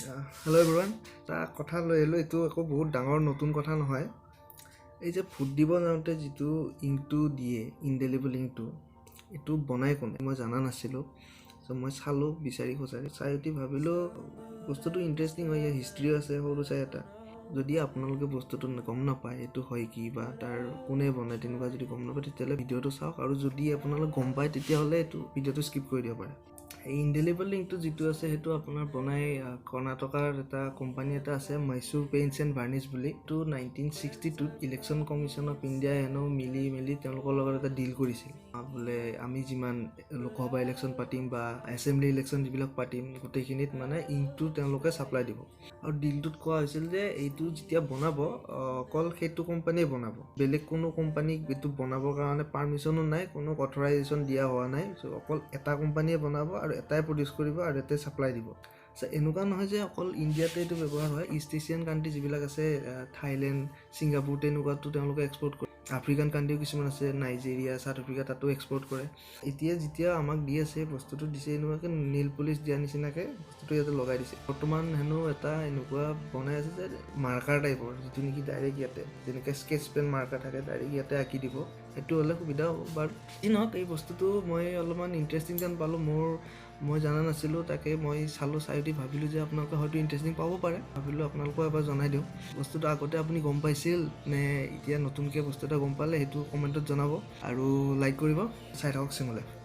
Hello' everyone, এটা কথা লৈ আহিলোঁ। এইটো একো বহুত ডাঙৰ নতুন কথা নহয়। এই যে ভোট দিব যাওঁতে যিটো ইংকটো দিয়ে, ইনডেলিবল ইংকটো, এইটো বনাই কোনে মই জনা নাছিলোঁ। চ' মই চালোঁ বিচাৰি চাই উঠি ভাবিলোঁ বস্তুটো ইণ্টাৰেষ্টিং হয়, ইয়াৰ হিষ্ট্ৰীও আছে সৰু চাই এটা। যদি আপোনালোকে বস্তুটো গম নাপায় এইটো হয় কি বা তাৰ কোনে বনায় তেনেকুৱা যদি গম নাপায়, তেতিয়াহ'লে ভিডিঅ'টো চাওক, আৰু যদি আপোনালোকে গম পায় তেতিয়াহ'লে এইটো ভিডিঅ'টো স্কিপ কৰি দিব পাৰে। এই ইনডেলিবল ইংকটো যিটো আছে সেইটো আপোনাৰ বনাই কৰ্ণাটকাৰ এটা কোম্পানী এটা আছে, মহীশূৰ পেইণ্টছ এণ্ড ভাৰ্নিছ বুলি। এইটো 1962 ইলেকশ্যন কমিশ্যন অফ ইণ্ডিয়াই হেনো মিলি তেওঁলোকৰ লগত এটা ডিল কৰিছিল। বোলে আমি যিমান লোকসভা ইলেকশ্যন পাতিম বা এছেম্বলি ইলেকশ্যন যিবিলাক পাতিম, গোটেইখিনিত মানে ইংকটো তেওঁলোকে ছাপ্লাই দিব। আৰু ডিলটোত কোৱা হৈছিল যে এইটো যেতিয়া বনাব অকল সেইটো কোম্পানীয়ে বনাব, বেলেগ কোনো কোম্পানীক এইটো বনাবৰ কাৰণে পাৰ্মিশ্যনো নাই, কোনো অথৰাইজেশ্যন দিয়া হোৱা নাই। চ' অকল এটা কোম্পানীয়ে বনাব আৰু এটাই প্ৰডিউচ কৰিব আৰু এটাই ছাপ্লাই দিব। চ' এনেকুৱা নহয় যে অকল ইণ্ডিয়াতে এইটো ব্যৱহাৰ হয়, ইষ্ট এছিয়ান কাণ্ট্ৰি যিবিলাক আছে, থাইলেণ্ড, ছিংগাপুৰ, তেনেকুৱাতো তেওঁলোকে এক্সপৰ্ট কৰে। আফ্ৰিকান কাণ্ট্ৰিও কিছুমান আছে, নাইজেৰিয়া, চাউথ আফ্ৰিকা, তাতো এক্সপৰ্ট কৰে। এতিয়া যেতিয়া আমাক দি আছে বস্তুটো দিছে এনেকুৱাকৈ নেইল পলিচ দিয়া নিচিনাকৈ বস্তুটো ইয়াতে লগাই দিছে। বৰ্তমান হেনো এটা এনেকুৱা বনাই আছে যে মাৰ্কাৰ টাইপৰ, যিটো নেকি ডাইৰেক্ট ইয়াতে যেনেকৈ স্কেচ পেন মাৰ্কাৰ থাকে ডাইৰেক্ট ইয়াতে আঁকি দিব। সেইটো হ'লে সুবিধা হ'ব বাৰু। যি নহওক, এই বস্তুটো মই অলপমান ইণ্টাৰেষ্টিং যেন পালোঁ। মই জনা নাছিলোঁ, তাকে মই চাই উঠি ভাবিলোঁ যে আপোনালোকে হয়তো ইণ্টাৰেষ্টিং পাব পাৰে, ভাবিলোঁ আপোনালোকক এবাৰ জনাই দিওঁ। বস্তুটো আগতে আপুনি গম পাইছিল নে এতিয়া নতুনকৈ বস্তু এটা গম পালে, সেইটো কমেণ্টত জনাব আৰু লাইক কৰিব। চাই থাকক চিমু লাইভ।